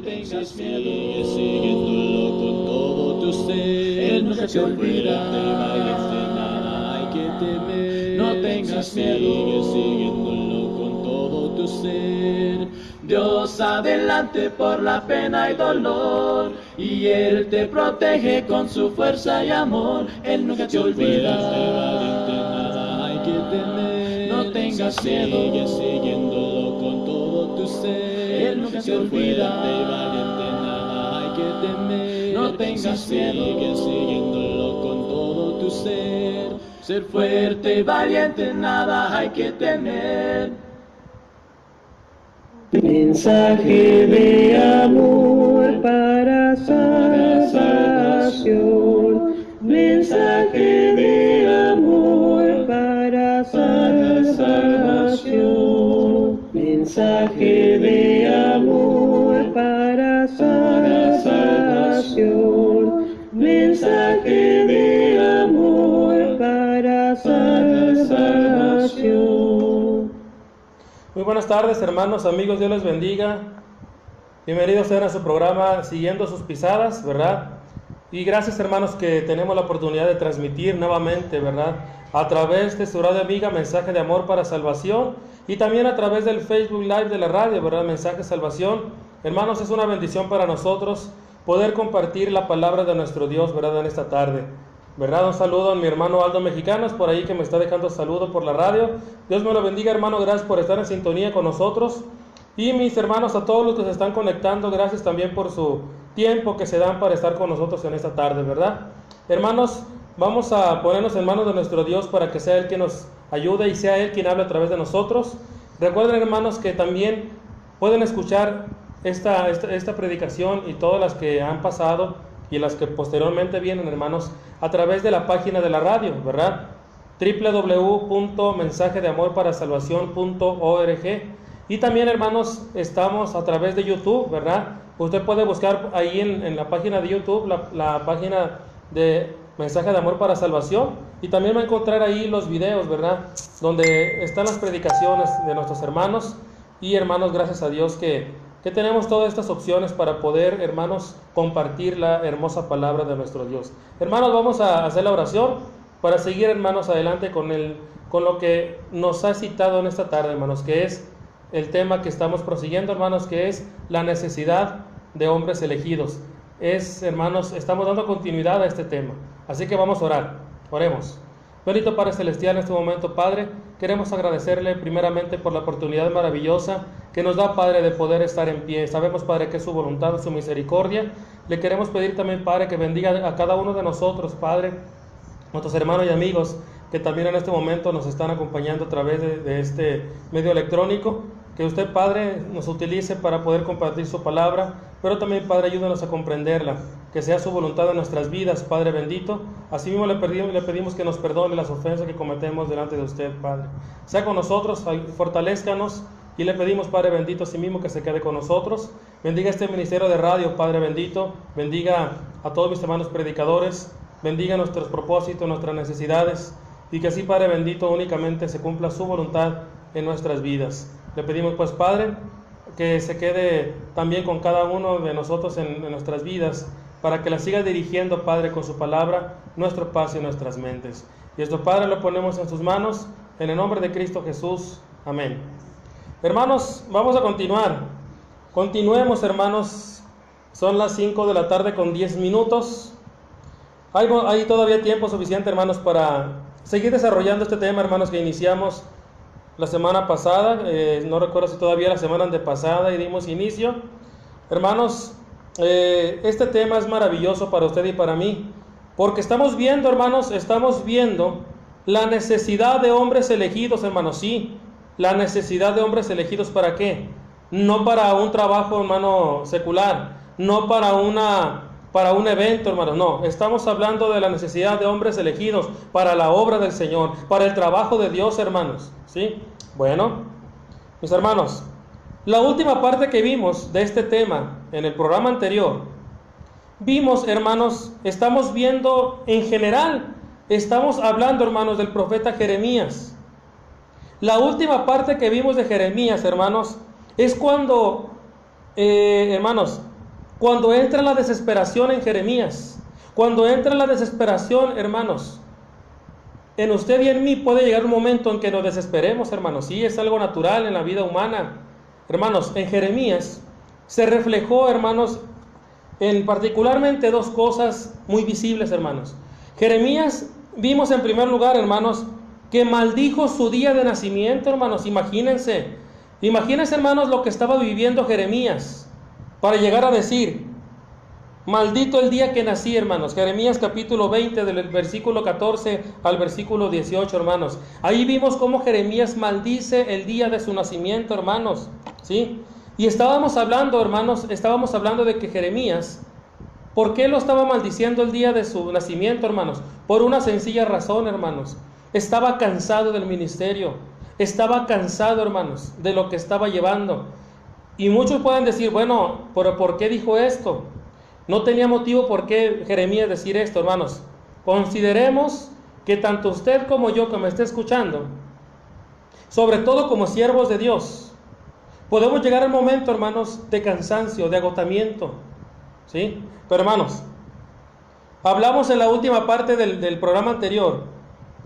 tengas miedo, sigue siguiéndolo con todo tu ser. Él nunca se olvida, de nada hay que temer. No tengas miedo, sigue siguiéndolo con todo tu ser. Dios adelante por la pena y dolor, y Él te protege con su fuerza y amor. Él nunca te olvida, de nada hay que temer. No tengas miedo, sigue siguiéndolo con todo tu ser. Él nunca te olvida, valiente, nada hay que temer. No tengas miedo, sigue siguiéndolo con todo tu ser. Ser fuerte y valiente, nada hay que temer. Mensaje de amor para salvación. Mensaje de amor para salvación. Mensaje de amor para salvación. Mensaje de amor para salvación. Muy buenas tardes, hermanos, amigos, Dios les bendiga. Bienvenidos sean a su programa Siguiendo sus Pisadas, ¿verdad? Y gracias, hermanos, que tenemos la oportunidad de transmitir nuevamente, ¿verdad? A través de su radio amiga Mensaje de Amor para Salvación, y también a través del Facebook Live de la radio, ¿verdad? Mensaje Salvación. Hermanos, es una bendición para nosotros poder compartir la palabra de nuestro Dios, ¿verdad? En esta tarde, ¿verdad? Un saludo a mi hermano Aldo Mexicanos, por ahí que me está dejando saludo por la radio. Dios me lo bendiga, hermano, gracias por estar en sintonía con nosotros. Y mis hermanos, a todos los que se están conectando, gracias también por su tiempo que se dan para estar con nosotros en esta tarde, ¿verdad? Hermanos, vamos a ponernos en manos de nuestro Dios para que sea Él quien nos ayude y sea Él quien hable a través de nosotros. Recuerden, hermanos, que también pueden escuchar esta predicación y todas las que han pasado y las que posteriormente vienen, hermanos, a través de la página de la radio, ¿verdad? www.mensajedeamorparasalvacion.org. Y también, hermanos, estamos a través de YouTube, ¿verdad? Usted puede buscar ahí en la página de YouTube, la página de Mensaje de Amor para Salvación, y también va a encontrar ahí los videos, ¿verdad? Donde están las predicaciones de nuestros hermanos. Y hermanos, gracias a Dios que tenemos todas estas opciones para poder, hermanos, compartir la hermosa palabra de nuestro Dios. Hermanos, vamos a hacer la oración para seguir, hermanos, adelante con lo que nos ha citado en esta tarde, hermanos, que es el tema que estamos prosiguiendo, hermanos, que es la necesidad de hombres elegidos. Hermanos, estamos dando continuidad a este tema, así que vamos a orar. Oremos. Bendito Padre Celestial, en este momento, Padre, queremos agradecerle primeramente por la oportunidad maravillosa que nos da, Padre, de poder estar en pie. Sabemos, Padre, que es su voluntad, su misericordia. Le queremos pedir también, Padre, que bendiga a cada uno de nosotros, Padre, nuestros hermanos y amigos que también en este momento nos están acompañando a través de este medio electrónico. Que usted, Padre, nos utilice para poder compartir su palabra, pero también, Padre, ayúdenos a comprenderla, que sea su voluntad en nuestras vidas, Padre bendito. Asimismo le pedimos que nos perdone las ofensas que cometemos delante de usted, Padre. Sea con nosotros, fortalézcanos, y le pedimos, Padre bendito, asimismo que se quede con nosotros. Bendiga este ministerio de radio, Padre bendito. Bendiga a todos mis hermanos predicadores. Bendiga nuestros propósitos, nuestras necesidades, y que así, Padre bendito, únicamente se cumpla su voluntad en nuestras vidas. Le pedimos, pues, Padre, que se quede también con cada uno de nosotros en nuestras vidas, para que la siga dirigiendo, Padre, con su palabra, nuestro paso y nuestras mentes. Y esto, Padre, lo ponemos en sus manos, en el nombre de Cristo Jesús. Amén. Hermanos, vamos a continuar. Continuemos, hermanos. Son las 5 de la tarde con 10 minutos. Hay todavía tiempo suficiente, hermanos, para seguir desarrollando este tema, hermanos, que iniciamos la semana pasada. No recuerdo si todavía la semana antepasada y dimos inicio. Hermanos, este tema es maravilloso para usted y para mí, porque estamos viendo, hermanos, la necesidad de hombres elegidos, hermanos. Sí, la necesidad de hombres elegidos, ¿para qué? No para un trabajo, hermano, secular, no para un evento, hermanos, no. Estamos hablando de la necesidad de hombres elegidos para la obra del Señor, para el trabajo de Dios, hermanos. ¿Sí? Bueno, mis hermanos, la última parte que vimos de este tema en el programa anterior, vimos, hermanos, estamos viendo en general, estamos hablando, hermanos, del profeta Jeremías. La última parte que vimos de Jeremías, hermanos, es cuando, hermanos, Cuando entra la desesperación en Jeremías, cuando entra la desesperación, hermanos, en usted y en mí puede llegar un momento en que nos desesperemos, hermanos. Sí, es algo natural en la vida humana. Hermanos, en Jeremías se reflejó, hermanos, en particularmente dos cosas muy visibles, hermanos. Jeremías, vimos en primer lugar, hermanos, que maldijo su día de nacimiento, hermanos. Imagínense, hermanos, lo que estaba viviendo Jeremías para llegar a decir: maldito el día que nací, hermanos. Jeremías capítulo 20, del versículo 14 al versículo 18, hermanos. Ahí vimos cómo Jeremías maldice el día de su nacimiento, hermanos, ¿sí? Y estábamos hablando, hermanos, de que Jeremías, ¿por qué lo estaba maldiciendo el día de su nacimiento, hermanos? Por una sencilla razón, hermanos. Estaba cansado del ministerio. Estaba cansado, hermanos, de lo que estaba llevando. Y muchos pueden decir, bueno, ¿pero por qué dijo esto? No tenía motivo por qué Jeremías decir esto, hermanos. Consideremos que tanto usted como yo que me esté escuchando, sobre todo como siervos de Dios, podemos llegar al momento, hermanos, de cansancio, de agotamiento, ¿sí? Pero, hermanos, hablamos en la última parte del programa anterior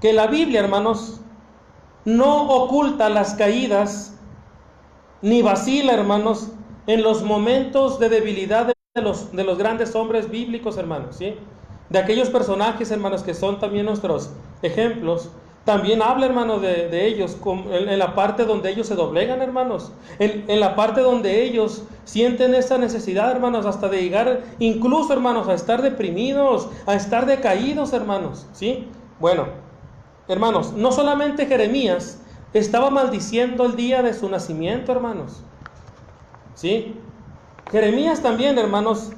que la Biblia, hermanos, no oculta las caídas ni vacila, hermanos, en los momentos de debilidad de los grandes hombres bíblicos, hermanos, ¿sí? De aquellos personajes, hermanos, que son también nuestros ejemplos. También habla, hermanos, de ellos en la parte donde ellos se doblegan, hermanos, en la parte donde ellos sienten esa necesidad, hermanos, hasta de llegar incluso, hermanos, a estar deprimidos, a estar decaídos, hermanos, ¿sí? Bueno, hermanos, no solamente Jeremías estaba maldiciendo el día de su nacimiento, hermanos, ¿sí? Jeremías también, hermanos,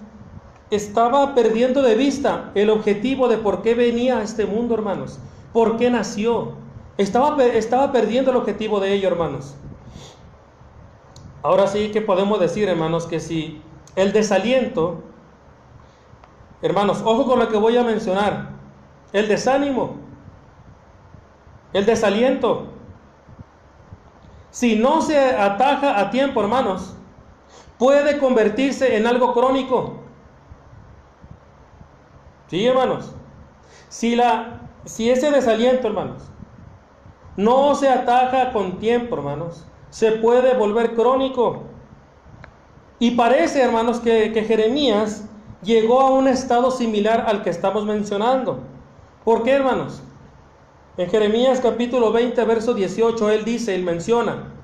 estaba perdiendo de vista el objetivo de por qué venía a este mundo, hermanos. ¿Por qué nació? Estaba perdiendo el objetivo de ello, hermanos. Ahora sí que podemos decir, hermanos, que si el desaliento, hermanos, ojo con lo que voy a mencionar, el desánimo, el desaliento, si no se ataja a tiempo, hermanos, puede convertirse en algo crónico. Sí, hermanos. Si ese desaliento, hermanos, no se ataja con tiempo, hermanos, se puede volver crónico. Y parece, hermanos, que Jeremías llegó a un estado similar al que estamos mencionando. ¿Por qué, hermanos? En Jeremías capítulo 20, verso 18, él dice, él menciona: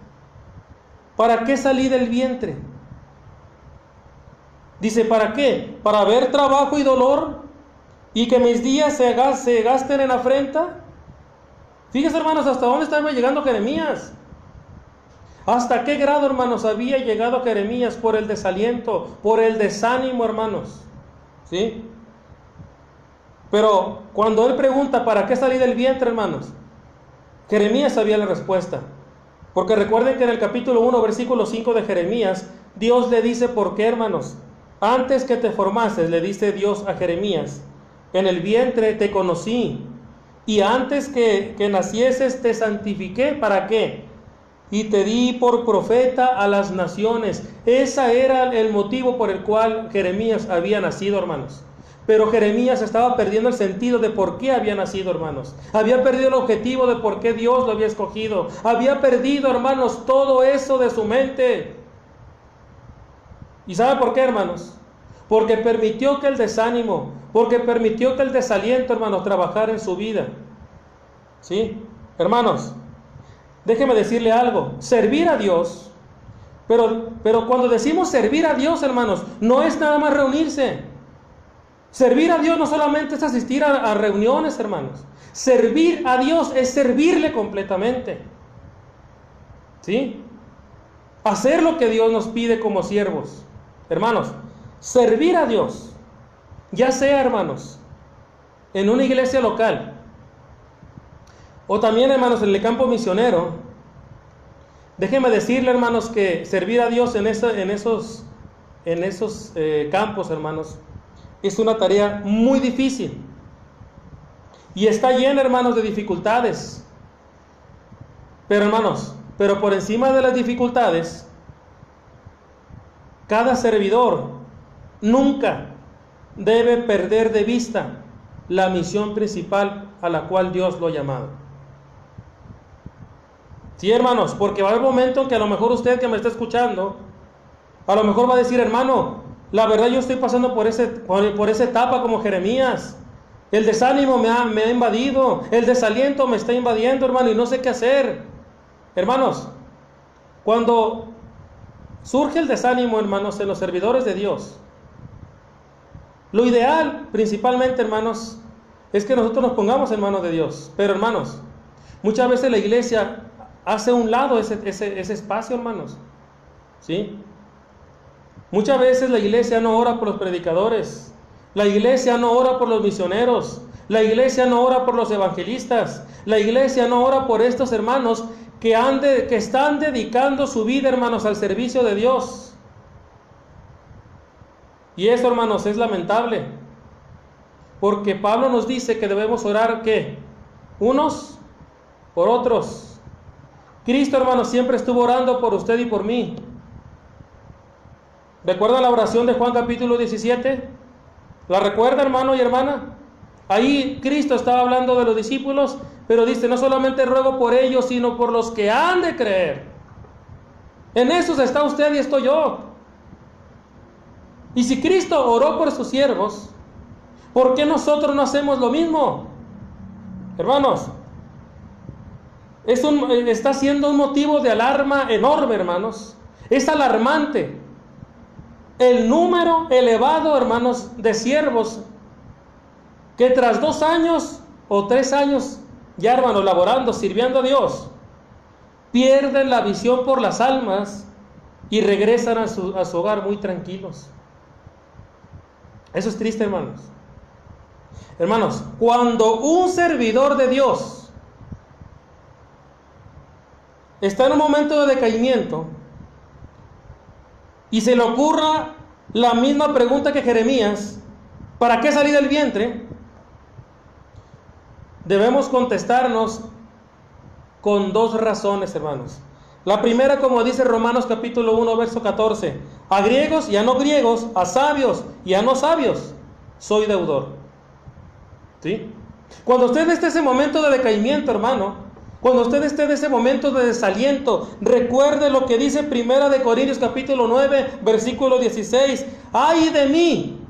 ¿para qué salí del vientre? Dice, ¿para qué? ¿Para ver trabajo y dolor? ¿Y que mis días se gasten en afrenta? Fíjense, hermanos, hasta dónde estaba llegando Jeremías. ¿Hasta qué grado, hermanos, había llegado Jeremías por el desaliento, por el desánimo, hermanos? ¿Sí? Pero cuando él pregunta, ¿para qué salí del vientre, hermanos? Jeremías sabía la respuesta. Porque recuerden que en el capítulo 1, versículo 5 de Jeremías, Dios le dice por qué, hermanos. Antes que te formases, le dice Dios a Jeremías, en el vientre te conocí, y antes que nacieses te santifiqué. ¿Para qué? Y te di por profeta a las naciones. Ese era el motivo por el cual Jeremías había nacido, hermanos. Pero Jeremías estaba perdiendo el sentido de por qué había nacido, hermanos. Había perdido el objetivo de por qué Dios lo había escogido. Había perdido, hermanos, todo eso de su mente. ¿Y sabe por qué, hermanos? Porque permitió que el desánimo, porque permitió que el desaliento, hermanos, trabajara en su vida. ¿Sí? Hermanos, déjeme decirle algo. Servir a Dios, pero cuando decimos servir a Dios, hermanos, no es nada más reunirse. Servir a Dios no solamente es asistir a reuniones, hermanos. Servir a Dios es servirle completamente. ¿Sí? Hacer lo que Dios nos pide como siervos. Hermanos, servir a Dios, ya sea, hermanos, en una iglesia local, o también, hermanos, en el campo misionero. Déjenme decirle, hermanos, que servir a Dios en esos campos, hermanos, es una tarea muy difícil. Y está llena, hermanos, de dificultades. Pero, hermanos, por encima de las dificultades, cada servidor nunca debe perder de vista la misión principal a la cual Dios lo ha llamado. Sí, hermanos, porque va a haber un momento en que a lo mejor usted que me está escuchando, a lo mejor va a decir: hermano, la verdad yo estoy pasando por esa etapa como Jeremías. El desánimo me ha invadido, el desaliento me está invadiendo, hermano, y no sé qué hacer. Hermanos, cuando surge el desánimo, hermanos, en los servidores de Dios, lo ideal, principalmente, hermanos, es que nosotros nos pongamos en manos de Dios. Pero, hermanos, muchas veces la iglesia hace a un lado ese espacio, hermanos. ¿Sí? Muchas veces la iglesia no ora por los predicadores, la iglesia no ora por los misioneros, la iglesia no ora por los evangelistas, la iglesia no ora por estos hermanos que están dedicando su vida, hermanos, al servicio de Dios. Y eso, hermanos, es lamentable, porque Pablo nos dice que debemos orar, ¿qué? Unos por otros. Cristo, hermanos, siempre estuvo orando por usted y por mí. ¿Recuerda la oración de Juan capítulo 17? ¿La recuerda, hermano y hermana? Ahí Cristo estaba hablando de los discípulos, pero dice: no solamente ruego por ellos, sino por los que han de creer. En esos está usted y estoy yo. Y si Cristo oró por sus siervos, ¿por qué nosotros no hacemos lo mismo? Hermanos, está siendo un motivo de alarma enorme, hermanos. Es alarmante el número elevado, hermanos, de siervos que tras 2 años o 3 años ya, hermanos, laborando, sirviendo a Dios, pierden la visión por las almas y regresan a su hogar muy tranquilos. Eso es triste, hermanos. Hermanos, cuando un servidor de Dios está en un momento de decaimiento y se le ocurra la misma pregunta que Jeremías: ¿para qué salí del vientre?, debemos contestarnos con 2 razones, hermanos. La primera, como dice Romanos capítulo 1, verso 14: a griegos y a no griegos, a sabios y a no sabios, soy deudor. ¿Sí? Cuando usted esté en ese momento de decaimiento, hermano, cuando usted esté en ese momento de desaliento, recuerde lo que dice Primera de Corintios capítulo 9, versículo 16: ¡ay de mí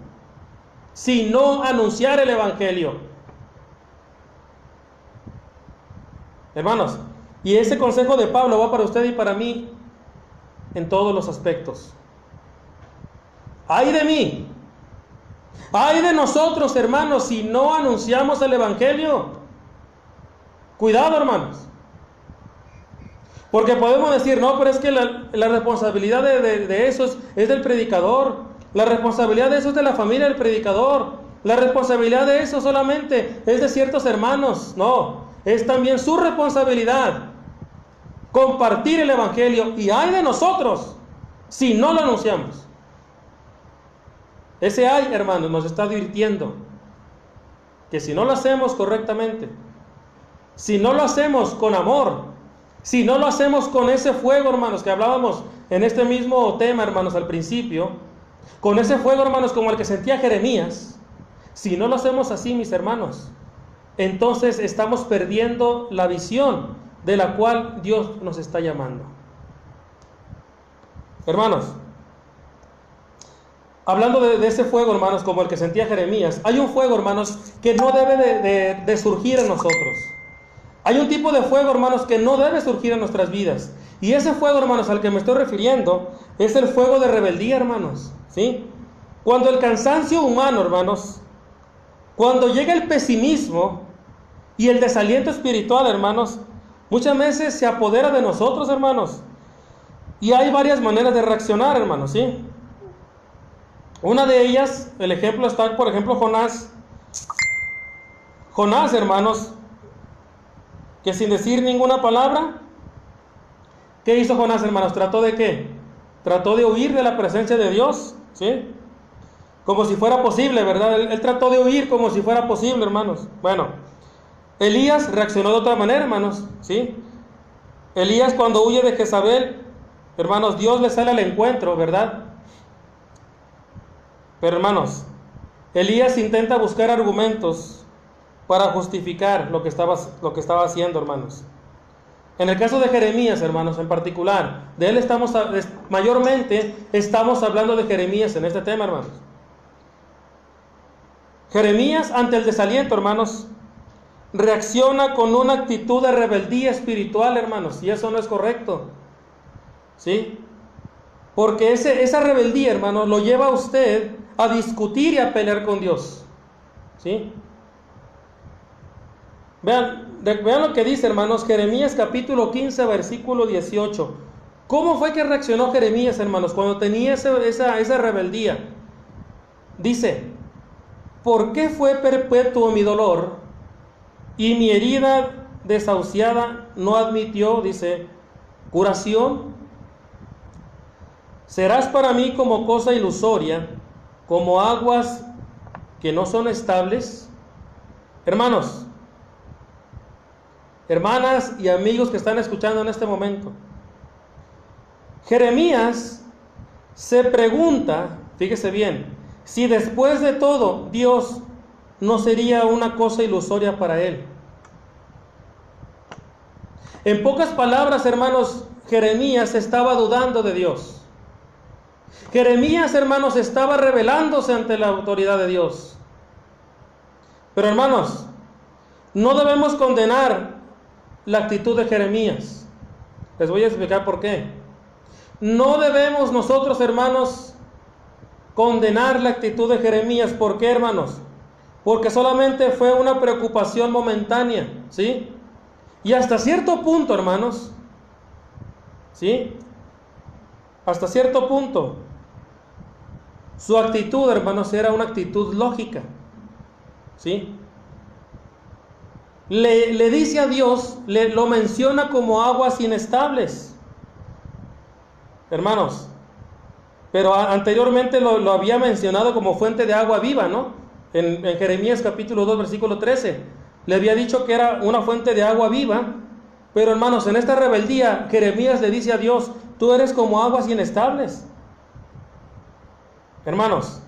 si no anunciar el evangelio! Hermanos, y ese consejo de Pablo va para usted y para mí en todos los aspectos. ¡ay de mí! ¡ay de nosotros, hermanos, si no anunciamos el evangelio! Cuidado, hermanos. Porque podemos decir: no, pero es que la responsabilidad de eso es del predicador. La responsabilidad de eso es de la familia del predicador. La responsabilidad de eso solamente es de ciertos hermanos. No, es también su responsabilidad compartir el evangelio. Y ay de nosotros si no lo anunciamos. Ese ay, hermanos, nos está advirtiendo que si no lo hacemos correctamente, si no lo hacemos con amor, si no lo hacemos con ese fuego, hermanos, que hablábamos en este mismo tema, hermanos, al principio, con ese fuego, hermanos, como el que sentía Jeremías, si no lo hacemos así, mis hermanos, entonces estamos perdiendo la visión de la cual Dios nos está llamando. Hermanos, hablando de ese fuego, hermanos, como el que sentía Jeremías, hay un fuego, hermanos, que no debe de surgir en nosotros. Hay un tipo de fuego, hermanos, que no debe surgir en nuestras vidas. Y ese fuego, hermanos, al que me estoy refiriendo, es el fuego de rebeldía, hermanos. ¿Sí? Cuando el cansancio humano, hermanos, cuando llega el pesimismo y el desaliento espiritual, hermanos, muchas veces se apodera de nosotros, hermanos. Y hay varias maneras de reaccionar, hermanos, ¿sí? Una de ellas, el ejemplo está, por ejemplo, Jonás. Jonás, hermanos, que sin decir ninguna palabra, ¿qué hizo Jonás, hermanos? ¿Trató de qué? Trató de huir de la presencia de Dios, ¿sí? Como si fuera posible, ¿verdad? Él trató de huir como si fuera posible, hermanos. Bueno, Elías reaccionó de otra manera, hermanos, ¿sí? Elías, cuando huye de Jezabel, hermanos, Dios le sale al encuentro, ¿verdad? Pero hermanos, Elías intenta buscar argumentos para justificar lo que estaba haciendo, hermanos. En el caso de Jeremías, hermanos, en particular, de él mayormente estamos hablando de Jeremías en este tema, hermanos. Jeremías, ante el desaliento, hermanos, reacciona con una actitud de rebeldía espiritual, hermanos, y eso no es correcto, ¿sí? Porque esa rebeldía, hermanos, lo lleva a usted a discutir y a pelear con Dios, ¿sí? Vean lo que dice, hermanos, Jeremías capítulo 15, versículo 18. ¿Cómo fue que reaccionó Jeremías, hermanos, cuando tenía esa rebeldía? Dice: ¿por qué fue perpetuo mi dolor y mi herida desahuciada no admitió, dice, curación? Serás para mí como cosa ilusoria, como aguas que no son estables. Hermanos, hermanas y amigos que están escuchando en este momento, Jeremías se pregunta, fíjese bien, si después de todo Dios no sería una cosa ilusoria para él. En pocas palabras, hermanos, Jeremías estaba dudando de Dios. Jeremías, hermanos, estaba rebelándose ante la autoridad de Dios. Pero, hermanos, no debemos condenar la actitud de Jeremías. Les voy a explicar por qué. No debemos nosotros, hermanos, condenar la actitud de Jeremías. ¿Por qué, hermanos? Porque solamente fue una preocupación momentánea, ¿sí? Y hasta cierto punto, hermanos, ¿sí? Hasta cierto punto, su actitud, hermanos, era una actitud lógica, ¿sí? Le dice a Dios, lo menciona como aguas inestables, hermanos, pero anteriormente lo había mencionado como fuente de agua viva, ¿no? En Jeremías capítulo 2, versículo 13, le había dicho que era una fuente de agua viva. Pero, hermanos, en esta rebeldía, Jeremías le dice a Dios: tú eres como aguas inestables. Hermanos,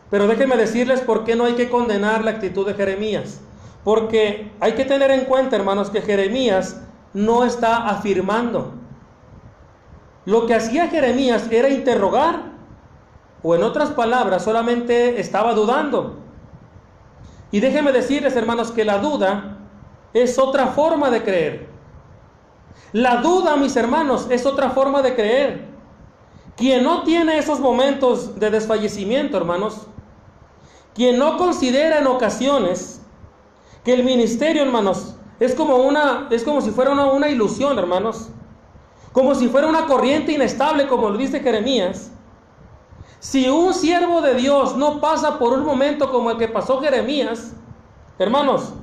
pero déjenme decirles por qué no hay que condenar la actitud de Jeremías. Porque hay que tener en cuenta, hermanos, que Jeremías no está afirmando. Lo que hacía Jeremías era interrogar, o en otras palabras, solamente estaba dudando. Y déjenme decirles, hermanos, que la duda es otra forma de creer. La duda, mis hermanos, es otra forma de creer. Quien no tiene esos momentos de desfallecimiento, hermanos, quien no considera en ocasiones que el ministerio, hermanos, es como si fuera una ilusión, hermanos, como si fuera una corriente inestable, como lo dice Jeremías. Si un siervo de Dios no pasa por un momento como el que pasó Jeremías, hermanos,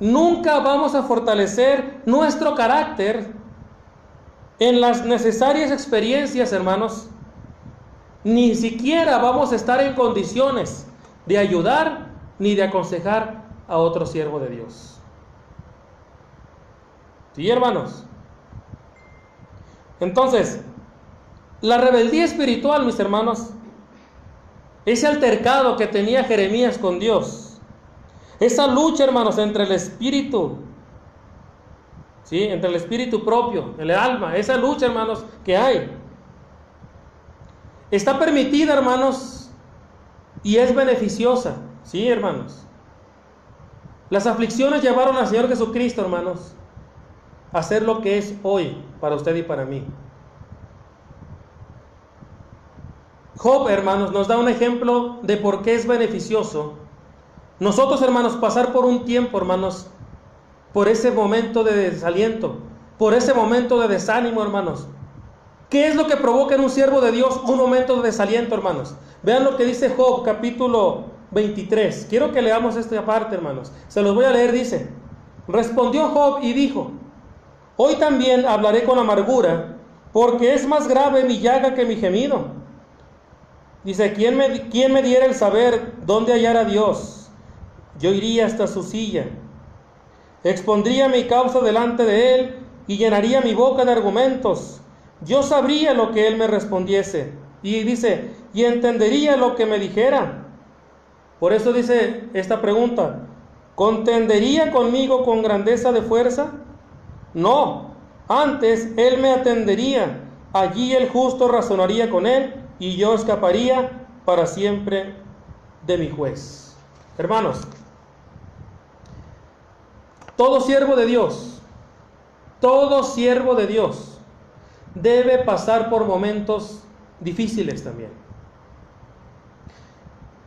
nunca vamos a fortalecer nuestro carácter en las necesarias experiencias, hermanos. Ni siquiera vamos a estar en condiciones de ayudar ni de aconsejar a otro siervo de Dios. ¿Sí, hermanos? Entonces, la rebeldía espiritual, mis hermanos, ese altercado que tenía Jeremías con Dios, esa lucha, hermanos, entre el espíritu, ¿sí? Entre el espíritu propio, el alma, esa lucha, hermanos, que hay, está permitida, hermanos, y es beneficiosa, ¿sí, hermanos? Las aflicciones llevaron al Señor Jesucristo, hermanos, a ser lo que es hoy para usted y para mí. Job, hermanos, nos da un ejemplo de por qué es beneficioso nosotros, hermanos, pasar por un tiempo, hermanos, por ese momento de desaliento, por ese momento de desánimo, hermanos. ¿Qué es lo que provoca en un siervo de Dios un momento de desaliento, hermanos? Vean lo que dice Job, capítulo 23. Quiero que leamos esta parte, hermanos. Se los voy a leer, dice: respondió Job y dijo: hoy también hablaré con amargura, porque es más grave mi llaga que mi gemido. Dice: ¿quién me diera el saber dónde hallar a Dios? Yo iría hasta su silla, expondría mi causa delante de él y llenaría mi boca de argumentos. Yo sabría lo que él me respondiese. Y dice, y entendería lo que me dijera. Por eso dice esta pregunta, ¿contendería conmigo con grandeza de fuerza? No, antes él me atendería. Allí el justo razonaría con él y yo escaparía para siempre de mi juez. Hermanos, todo siervo de Dios debe pasar por momentos difíciles también.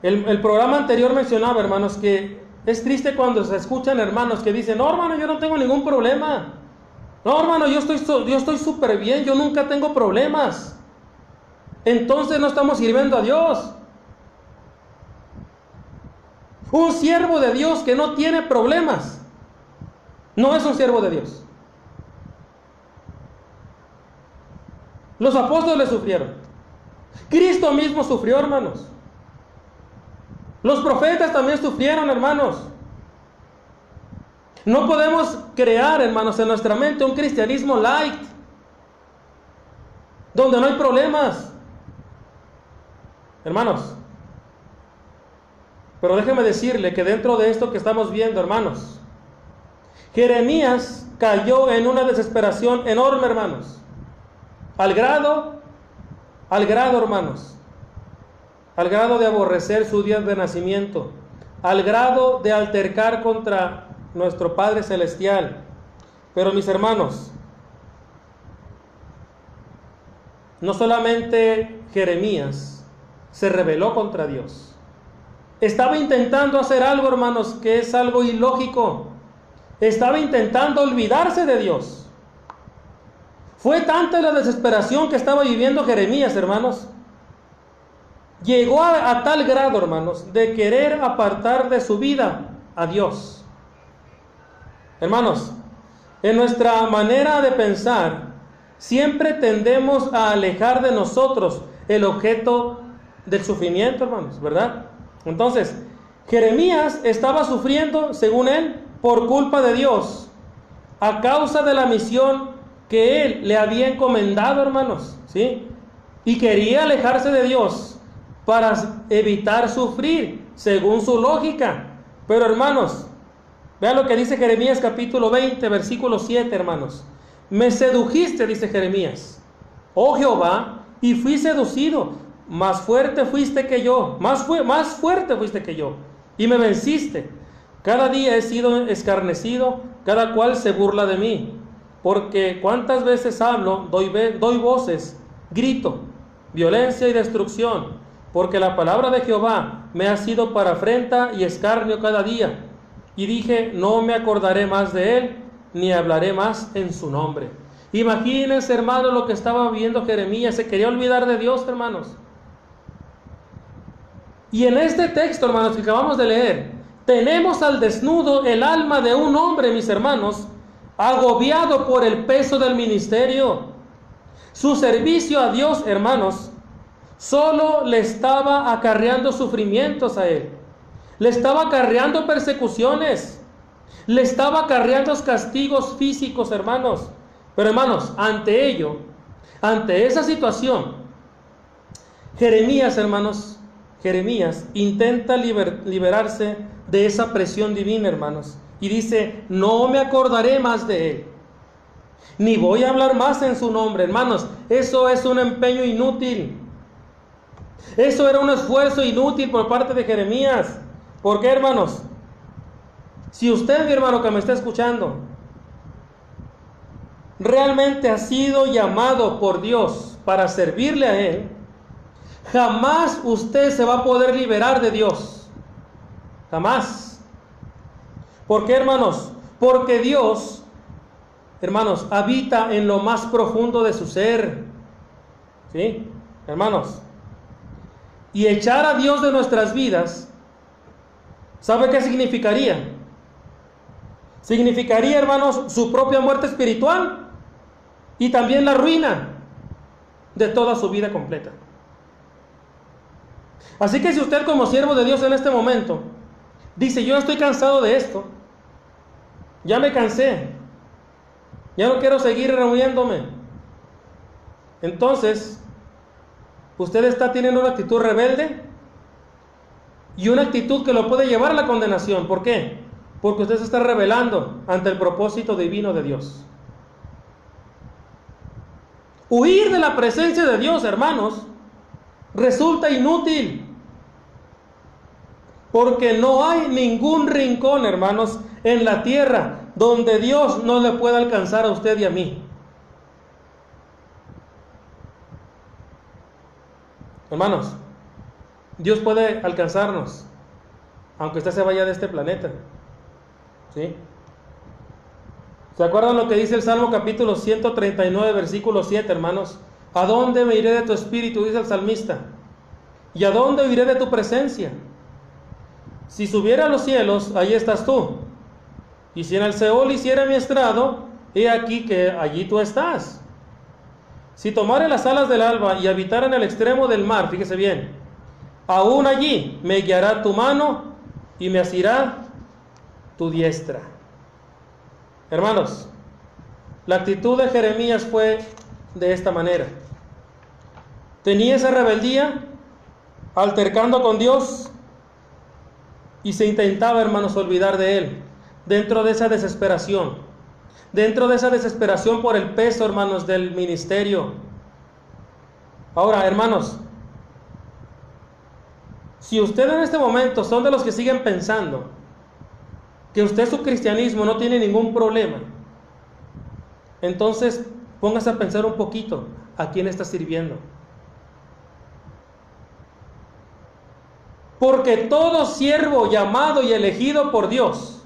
El programa anterior mencionaba, hermanos, que es triste cuando se escuchan hermanos que dicen, no, hermano, yo no tengo ningún problema. No, hermano, yo estoy súper bien, yo nunca tengo problemas. Entonces no estamos sirviendo a Dios. Un siervo de Dios que no tiene problemas no es un siervo de Dios. Los apóstoles sufrieron. Cristo mismo sufrió, hermanos. Los profetas también sufrieron, hermanos. No podemos crear, hermanos, en nuestra mente un cristianismo light, donde no hay problemas. Hermanos, pero déjeme decirle que dentro de esto que estamos viendo, hermanos, Jeremías cayó en una desesperación enorme, hermanos. Al grado, hermanos, al grado de aborrecer su día de nacimiento, al grado de altercar contra nuestro Padre Celestial. Pero mis hermanos, no solamente Jeremías se rebeló contra Dios, estaba intentando hacer algo, hermanos, que es algo ilógico. Estaba intentando olvidarse de Dios. Fue tanta la desesperación que estaba viviendo Jeremías, hermanos. Llegó a tal grado, hermanos, de querer apartar de su vida a Dios. Hermanos, en nuestra manera de pensar, siempre tendemos a alejar de nosotros el objeto del sufrimiento, hermanos, ¿verdad? Entonces, Jeremías estaba sufriendo, según él, por culpa de Dios, a causa de la misión que él le había encomendado, hermanos, ¿sí? Y quería alejarse de Dios para evitar sufrir, según su lógica. Pero, hermanos, vean lo que dice Jeremías capítulo 20, versículo 7, hermanos. Me sedujiste, dice Jeremías, oh Jehová, y fui seducido. Más fuerte fuiste que yo, más fuerte fuiste que yo, y me venciste. Cada día he sido escarnecido, cada cual se burla de mí. Porque cuántas veces hablo, doy voces, grito, violencia y destrucción. Porque la palabra de Jehová me ha sido para afrenta y escarnio cada día. Y dije, no me acordaré más de él, ni hablaré más en su nombre. Imagínense, hermanos, lo que estaba viendo Jeremías. Se quería olvidar de Dios, hermanos. Y en este texto, hermanos, que acabamos de leer, tenemos al desnudo el alma de un hombre, mis hermanos, agobiado por el peso del ministerio. Su servicio a Dios, hermanos, solo le estaba acarreando sufrimientos a él. Le estaba acarreando persecuciones. Le estaba acarreando castigos físicos, hermanos. Pero, hermanos, ante ello, ante esa situación, Jeremías, hermanos, intenta liberarse de esa presión divina, hermanos. Y dice, no me acordaré más de él, ni voy a hablar más en su nombre. Hermanos, eso es un empeño inútil. Eso era un esfuerzo inútil por parte de Jeremías. ¿Por qué, hermanos? Si usted, mi hermano que me está escuchando, realmente ha sido llamado por Dios para servirle a Él, jamás usted se va a poder liberar de Dios. Jamás. ¿Por qué, hermanos? Porque Dios, hermanos, habita en lo más profundo de su ser. ¿Sí? Hermanos. Y echar a Dios de nuestras vidas, ¿sabe qué significaría? Significaría, hermanos, su propia muerte espiritual y también la ruina de toda su vida completa. Así que si usted como siervo de Dios en este momento dice, yo estoy cansado de esto, ya me cansé, ya no quiero seguir reuniéndome, entonces usted está teniendo una actitud rebelde y una actitud que lo puede llevar a la condenación. ¿Por qué? Porque usted se está rebelando ante el propósito divino de Dios. Huir de la presencia de Dios, hermanos, resulta inútil. Porque no hay ningún rincón, hermanos, en la tierra donde Dios no le pueda alcanzar a usted y a mí. Hermanos, Dios puede alcanzarnos, aunque usted se vaya de este planeta. ¿Sí? ¿Se acuerdan lo que dice el Salmo capítulo 139, versículo 7, hermanos? ¿A dónde me iré de tu espíritu?, dice el salmista. ¿Y a dónde iré de tu presencia? Si subiera a los cielos, allí estás tú. Y si en el Seol hiciera mi estrado, he aquí que allí tú estás. Si tomare las alas del alba y habitara en el extremo del mar, fíjese bien, aún allí me guiará tu mano y me asirá tu diestra. Hermanos, la actitud de Jeremías fue de esta manera. Tenía esa rebeldía, altercando con Dios, y se intentaba, hermanos, olvidar de Él, dentro de esa desesperación por el peso, hermanos, del ministerio. Ahora, hermanos, si usted en este momento son de los que siguen pensando que usted su cristianismo no tiene ningún problema, entonces póngase a pensar un poquito a quién está sirviendo. Porque todo siervo llamado y elegido por Dios,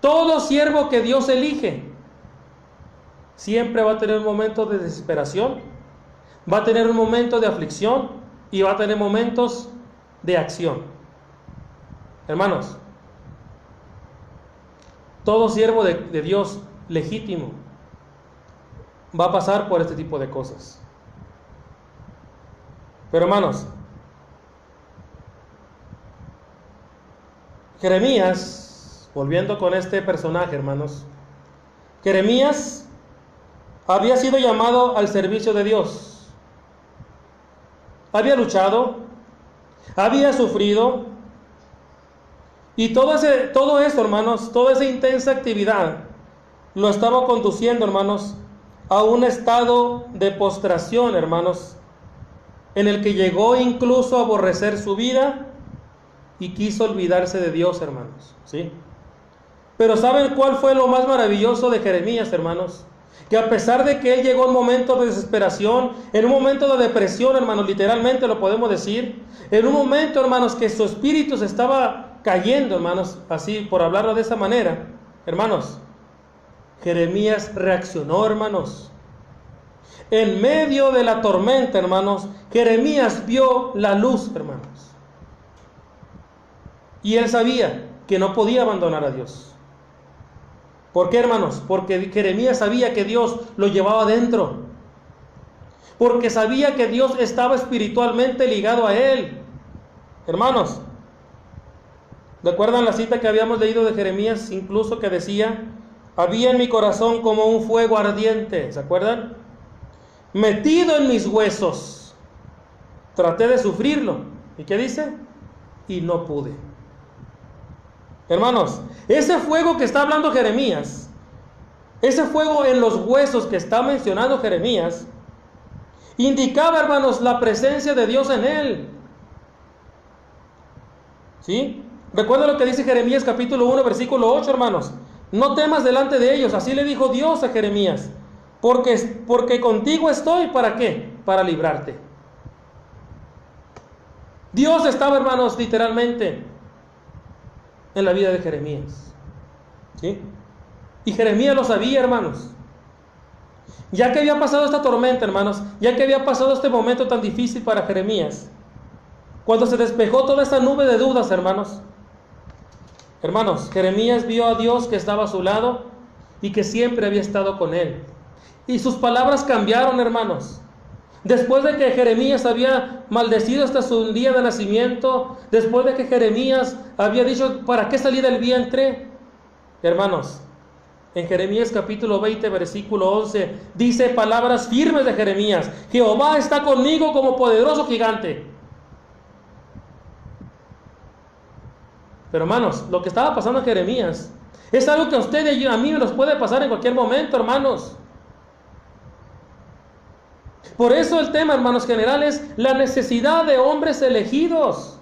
todo siervo que Dios elige, siempre va a tener un momento de desesperación, va a tener un momento de aflicción y va a tener momentos de acción. Hermanos, todo siervo de Dios legítimo va a pasar por este tipo de cosas. Pero hermanos, Jeremías, volviendo con este personaje, hermanos, Jeremías había sido llamado al servicio de Dios. Había luchado, había sufrido, y todo esto, hermanos, toda esa intensa actividad lo estaba conduciendo, hermanos, a un estado de postración, hermanos, en el que llegó incluso a aborrecer su vida y quiso olvidarse de Dios, hermanos, ¿sí? Pero ¿saben cuál fue lo más maravilloso de Jeremías, hermanos? Que a pesar de que él llegó en un momento de desesperación, en un momento de depresión, hermanos, literalmente lo podemos decir, en un momento, hermanos, que su espíritu se estaba cayendo, hermanos, así por hablarlo de esa manera, hermanos, Jeremías reaccionó, hermanos. En medio de la tormenta, hermanos, Jeremías vio la luz, hermanos. Y él sabía que no podía abandonar a Dios. ¿Por qué, hermanos? Porque Jeremías sabía que Dios lo llevaba dentro. Porque sabía que Dios estaba espiritualmente ligado a él. Hermanos, ¿recuerdan la cita que habíamos leído de Jeremías? Incluso que decía, había en mi corazón como un fuego ardiente. ¿Se acuerdan? Metido en mis huesos. Traté de sufrirlo. ¿Y qué dice? Y no pude. Hermanos, ese fuego que está hablando Jeremías, ese fuego en los huesos que está mencionando Jeremías, indicaba, hermanos, la presencia de Dios en él. ¿Sí? Recuerda lo que dice Jeremías capítulo 1, versículo 8, hermanos. No temas delante de ellos, así le dijo Dios a Jeremías, porque contigo estoy, ¿para qué? Para librarte. Dios estaba, hermanos, literalmente en la vida de Jeremías, ¿sí? Y Jeremías lo sabía, hermanos. Ya que había pasado esta tormenta, hermanos, ya que había pasado este momento tan difícil para Jeremías, cuando se despejó toda esta nube de dudas, hermanos, Jeremías vio a Dios que estaba a su lado y que siempre había estado con él. Y sus palabras cambiaron, hermanos. Después de que Jeremías había maldecido hasta su día de nacimiento, después de que Jeremías había dicho, ¿para qué salí del vientre? Hermanos, En Jeremías capítulo 20, versículo 11, dice palabras firmes de Jeremías: Jehová está conmigo como poderoso gigante. Pero hermanos, lo que estaba pasando en Jeremías es algo que a usted y a mí nos puede pasar en cualquier momento, hermanos. Por eso el tema, hermanos, general es la necesidad de hombres elegidos.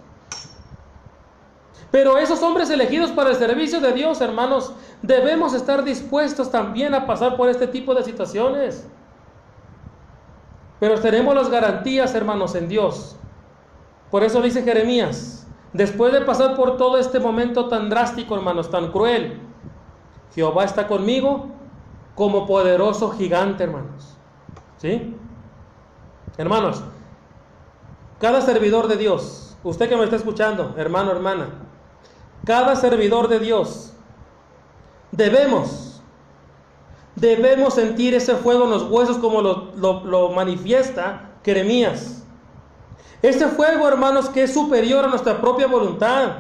Pero esos hombres elegidos para el servicio de Dios, hermanos, debemos estar dispuestos también a pasar por este tipo de situaciones. Pero tenemos las garantías, hermanos, en Dios. Por eso dice Jeremías, después de pasar por todo este momento tan drástico, hermanos, tan cruel, Jehová está conmigo como poderoso gigante, hermanos. ¿Sí? Hermanos, cada servidor de Dios, usted que me está escuchando, hermano, hermana, cada servidor de Dios, debemos sentir ese fuego en los huesos como lo manifiesta Jeremías. Ese fuego, hermanos, que es superior a nuestra propia voluntad.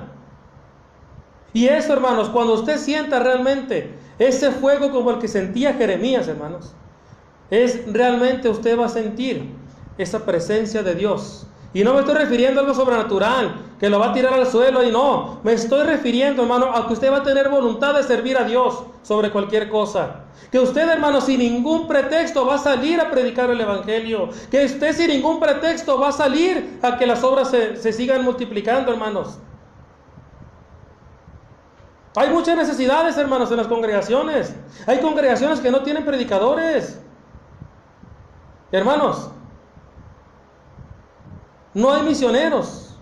Y eso, hermanos, cuando usted sienta realmente ese fuego como el que sentía Jeremías, hermanos, realmente usted va a sentir esa presencia de Dios. Y no me estoy refiriendo a algo sobrenatural, que lo va a tirar al suelo, y no, me estoy refiriendo, hermano, a que usted va a tener voluntad de servir a Dios sobre cualquier cosa. Que usted, hermano, sin ningún pretexto va a salir a predicar el Evangelio. Que usted sin ningún pretexto va a salir a que las obras se sigan multiplicando, hermanos. Hay muchas necesidades, hermanos, en las congregaciones. Hay congregaciones que no tienen predicadores. Hermanos, no hay misioneros.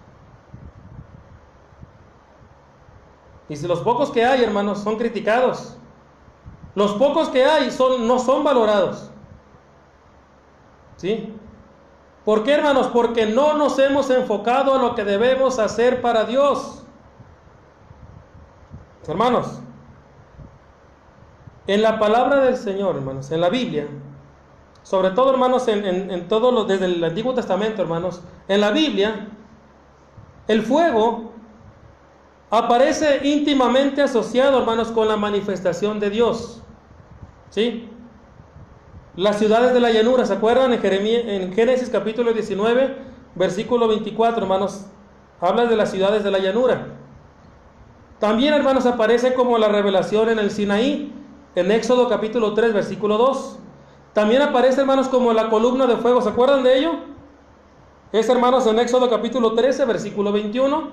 Y si los pocos que hay, hermanos, son criticados. Los pocos que hay no son valorados. ¿Sí? ¿Por qué, hermanos? Porque no nos hemos enfocado a lo que debemos hacer para Dios. Hermanos, en la palabra del Señor, hermanos, en la Biblia, sobre todo, hermanos, en todo desde el Antiguo Testamento, hermanos, en la Biblia, el fuego aparece íntimamente asociado, hermanos, con la manifestación de Dios. ¿Sí? Las ciudades de la llanura, ¿se acuerdan? En Génesis capítulo 19, versículo 24, hermanos, habla de las ciudades de la llanura. También, hermanos, aparece como la revelación en el Sinaí, en Éxodo capítulo 3, versículo 2. También aparece, hermanos, como la columna de fuego, ¿se acuerdan de ello? Es, hermanos, en Éxodo capítulo 13, versículo 21.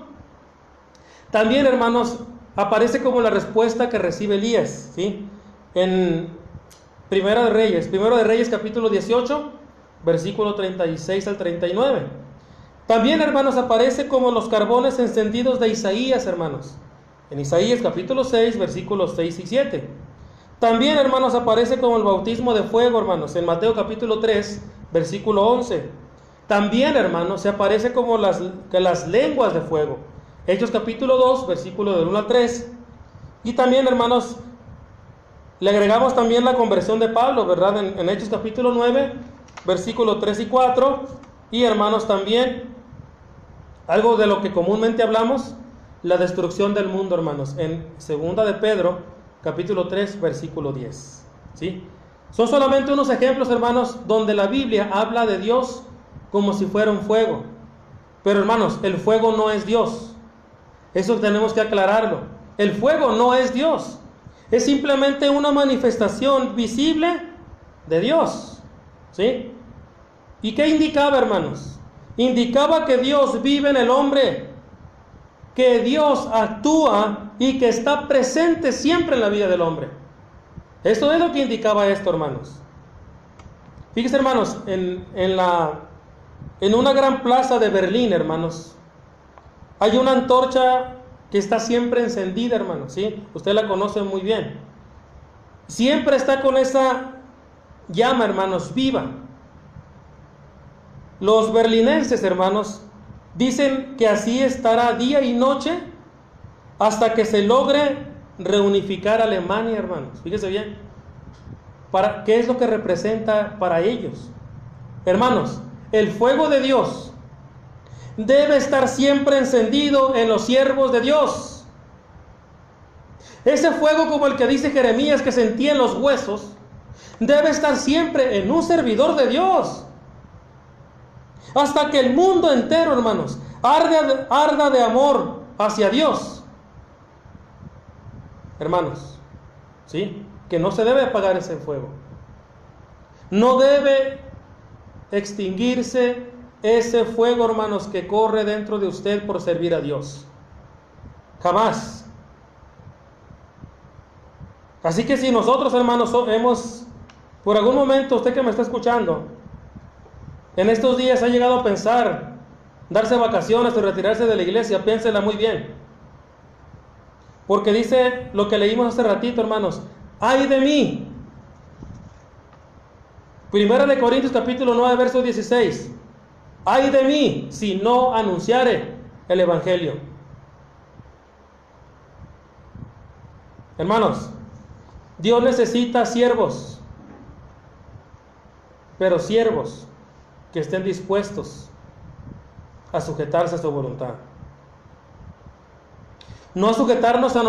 También, hermanos, aparece como la respuesta que recibe Elías, ¿sí? En Primero de Reyes capítulo 18, versículo 36 al 39. También, hermanos, aparece como los carbones encendidos de Isaías, hermanos. En Isaías capítulo 6, versículos 6 y 7. También, hermanos, aparece como el bautismo de fuego, hermanos, en Mateo capítulo 3, versículo 11. También, hermanos, se aparece como las lenguas de fuego. Hechos capítulo 2, versículo del 1 al 3. Y también, hermanos, le agregamos también la conversión de Pablo, ¿verdad? En Hechos capítulo 9, versículo 3 y 4. Y, hermanos, también algo de lo que comúnmente hablamos, la destrucción del mundo, hermanos, en 2 de Pedro capítulo 3, versículo 10. ¿Sí? Son solamente unos ejemplos, hermanos, donde la Biblia habla de Dios como si fuera un fuego. Pero, hermanos, el fuego no es Dios. Eso tenemos que aclararlo. El fuego no es Dios. Es simplemente una manifestación visible de Dios. ¿Sí? ¿Y qué indicaba, hermanos? Indicaba que Dios vive en el hombre, que Dios actúa y que está presente siempre en la vida del hombre. Esto es lo que indicaba esto, hermanos. Fíjense, hermanos, en una gran plaza de Berlín, hermanos, hay una antorcha que está siempre encendida, hermanos, ¿sí? Usted la conoce muy bien. Siempre está con esa llama, hermanos, viva. Los berlinenses, hermanos, dicen que así estará día y noche hasta que se logre reunificar Alemania, hermanos. Fíjense bien. ¿Qué es lo que representa para ellos? Hermanos, el fuego de Dios debe estar siempre encendido en los siervos de Dios. Ese fuego, como el que dice Jeremías, que sentía en los huesos, debe estar siempre en un servidor de Dios. Hasta que el mundo entero, hermanos, arda de amor hacia Dios. Hermanos, ¿sí? Que no se debe apagar ese fuego. No debe extinguirse ese fuego, hermanos, que corre dentro de usted por servir a Dios. Jamás. Así que si nosotros, hermanos, por algún momento, usted que me está escuchando, en estos días ha llegado a pensar darse vacaciones o retirarse de la iglesia, piénsela muy bien. Porque dice lo que leímos hace ratito, hermanos: ¡ay de mí! Primera de Corintios capítulo 9, verso 16. ¡Ay de mí si no anunciare el evangelio! Hermanos, Dios necesita siervos, pero siervos que estén dispuestos a sujetarse a su voluntad. No a sujetarnos a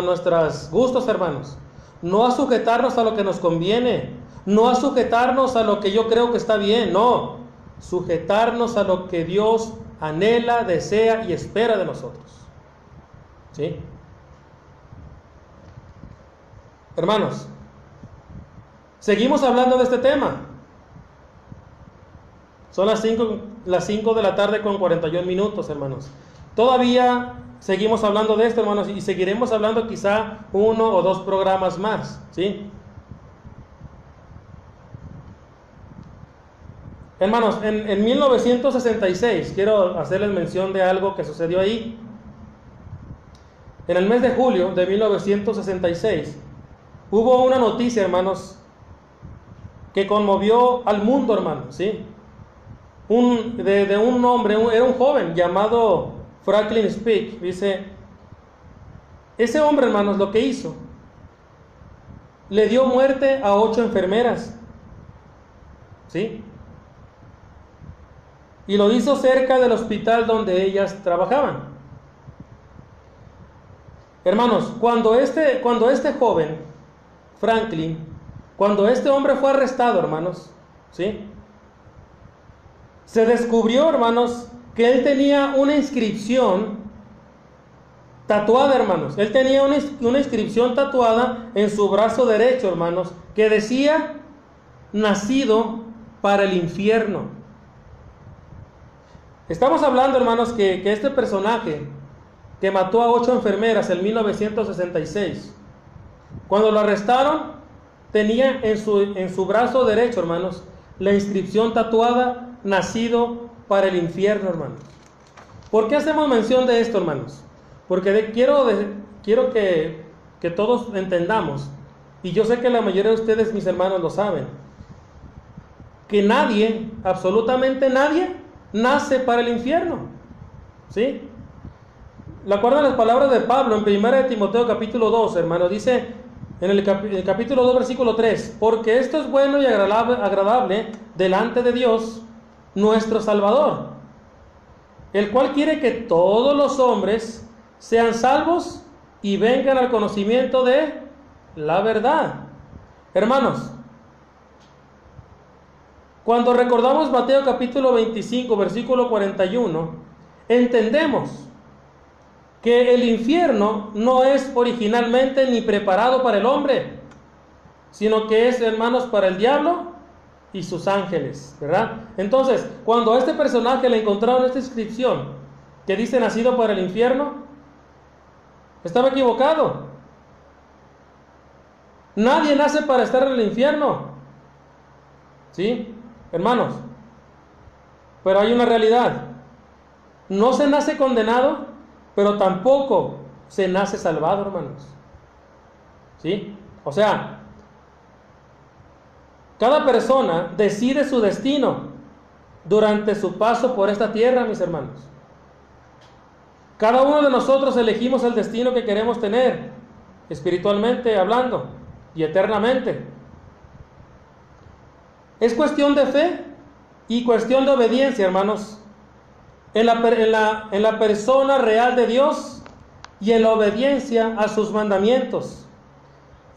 nuestros gustos, hermanos. No a sujetarnos a lo que nos conviene. No a sujetarnos a lo que yo creo que está bien. No. Sujetarnos a lo que Dios anhela, desea y espera de nosotros. ¿Sí? Hermanos, seguimos hablando de este tema. Son las 5 de la tarde con 41 minutos, hermanos. Todavía seguimos hablando de esto, hermanos, y seguiremos hablando quizá 1 o 2 programas más, ¿sí? Hermanos, en 1966, quiero hacerles mención de algo que sucedió ahí. En el mes de julio de 1966, hubo una noticia, hermanos, que conmovió al mundo, hermanos, ¿sí? De un hombre, era un joven llamado Franklin Speake. Dice, ese hombre, hermanos, lo que hizo, le dio muerte a 8 enfermeras, ¿sí? Y lo hizo cerca del hospital donde ellas trabajaban. Hermanos, cuando este joven, Franklin, cuando este hombre fue arrestado, hermanos, ¿sí? Se descubrió, hermanos, que él tenía una inscripción tatuada, hermanos. Él tenía una inscripción tatuada en su brazo derecho, hermanos, que decía: nacido para el infierno. Estamos hablando, hermanos, que este personaje que mató a 8 enfermeras en 1966, cuando lo arrestaron, tenía en su brazo derecho, hermanos, la inscripción tatuada: nacido para el infierno, hermanos. ¿Por qué hacemos mención de esto, hermanos? Porque quiero que todos entendamos, y yo sé que la mayoría de ustedes, mis hermanos, lo saben, que nadie, absolutamente nadie, nace para el infierno, ¿sí? ¿Recuerdan las palabras de Pablo en 1 de Timoteo capítulo 2, hermanos? Dice en el capítulo 2, versículo 3: porque esto es bueno y agradable delante de Dios, nuestro Salvador, el cual quiere que todos los hombres sean salvos y vengan al conocimiento de la verdad. Hermanos, cuando recordamos Mateo capítulo 25, versículo 41, entendemos que el infierno no es originalmente ni preparado para el hombre, sino que es, hermanos, para el diablo y sus ángeles, ¿verdad? Entonces, cuando a este personaje le encontraron esta inscripción que dice nacido para el infierno, estaba equivocado. Nadie nace para estar en el infierno, ¿sí, hermanos? Pero hay una realidad: no se nace condenado, pero tampoco se nace salvado, hermanos, ¿sí? O sea, cada persona decide su destino durante su paso por esta tierra, mis hermanos. Cada uno de nosotros elegimos el destino que queremos tener, espiritualmente hablando y eternamente. Es cuestión de fe y cuestión de obediencia, hermanos, en la persona real de Dios y en la obediencia a sus mandamientos,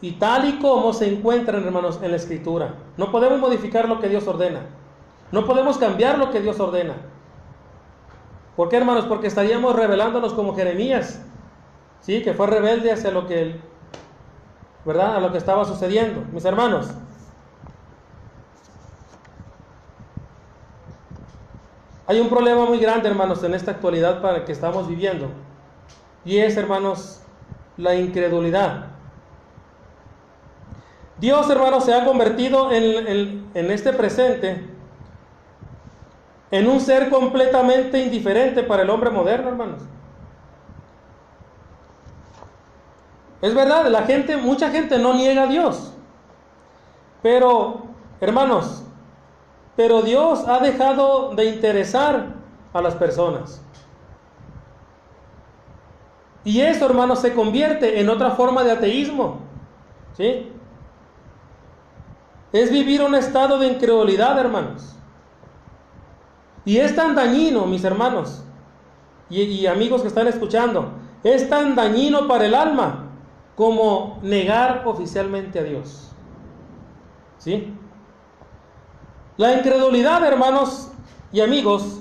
y tal y como se encuentran, hermanos, en la Escritura. No podemos modificar lo que Dios ordena, no podemos cambiar lo que Dios ordena. ¿Por qué, hermanos? Porque estaríamos rebelándonos como Jeremías, ¿sí? Que fue rebelde hacia lo que, ¿verdad?, a lo que estaba sucediendo. Mis hermanos, hay un problema muy grande, hermanos, en esta actualidad para que estamos viviendo, y es, hermanos, la incredulidad. Dios, hermanos, se ha convertido en este presente en un ser completamente indiferente para el hombre moderno, hermanos. Es verdad, mucha gente no niega a Dios, pero, hermanos, Dios ha dejado de interesar a las personas. Y eso, hermanos, se convierte en otra forma de ateísmo, ¿sí? Es vivir un estado de incredulidad, hermanos. Y es tan dañino, mis hermanos y amigos que están escuchando, es tan dañino para el alma como negar oficialmente a Dios, ¿sí? La incredulidad, hermanos y amigos,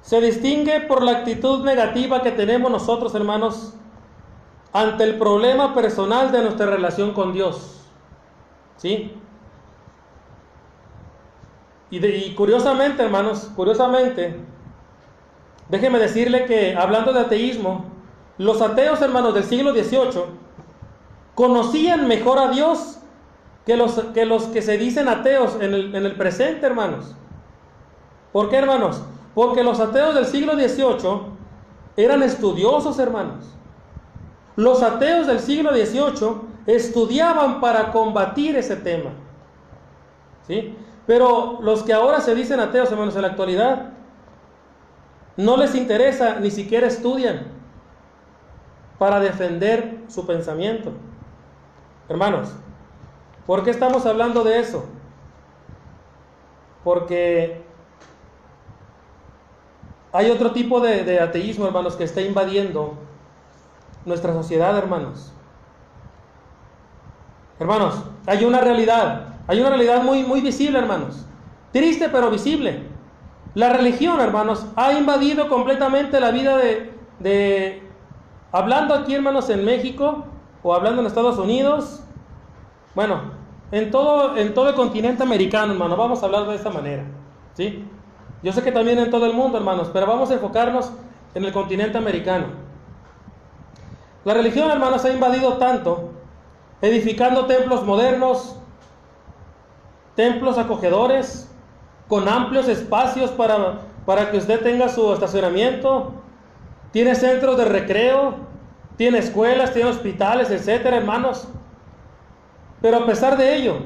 se distingue por la actitud negativa que tenemos nosotros, hermanos, ante el problema personal de nuestra relación con Dios, ¿sí? Y curiosamente, hermanos, déjeme decirle que, hablando de ateísmo, los ateos, hermanos, del siglo XVIII conocían mejor a Dios que los que se dicen ateos en el presente, hermanos. ¿Por qué, hermanos? Porque los ateos del siglo XVIII eran estudiosos, hermanos. Los ateos del siglo XVIII estudiaban para combatir ese tema, ¿sí? Pero los que ahora se dicen ateos, hermanos, en la actualidad, no les interesa, ni siquiera estudian para defender su pensamiento. Hermanos, ¿por qué estamos hablando de eso? Porque hay otro tipo de ateísmo, hermanos, que está invadiendo nuestra sociedad, hermanos. Hermanos, hay una realidad muy, muy visible, hermanos. Triste, pero visible. La religión, hermanos, ha invadido completamente la vida hablando aquí, hermanos, en México, o hablando en Estados Unidos, bueno, en todo el continente americano, hermanos, vamos a hablar de esta manera, ¿sí? Yo sé que también en todo el mundo, hermanos, pero vamos a enfocarnos en el continente americano. La religión, hermanos, ha invadido tanto, edificando templos modernos, templos acogedores, con amplios espacios para que usted tenga su estacionamiento, tiene centros de recreo, tiene escuelas, tiene hospitales, etcétera, hermanos. Pero a pesar de ello,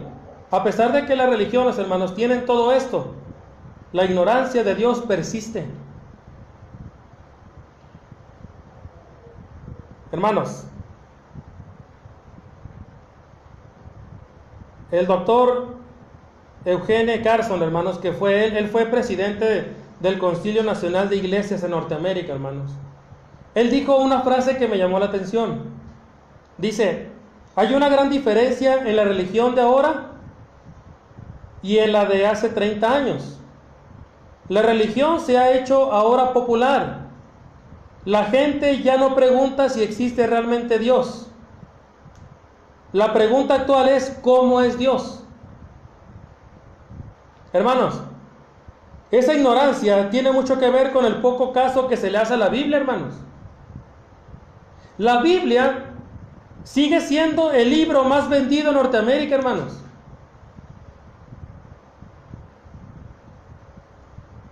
a pesar de que las religiones, hermanos, tienen todo esto, la ignorancia de Dios persiste. Hermanos, el doctor Eugene Carson, hermanos, que él fue presidente del Concilio Nacional de Iglesias en Norteamérica, hermanos. Él dijo una frase que me llamó la atención. Dice: hay una gran diferencia en la religión de ahora y en la de hace 30 años. La religión se ha hecho ahora popular. La gente ya no pregunta si existe realmente Dios. La pregunta actual es: ¿cómo es Dios? Hermanos, esa ignorancia tiene mucho que ver con el poco caso que se le hace a la Biblia, hermanos. La Biblia sigue siendo el libro más vendido en Norteamérica, hermanos.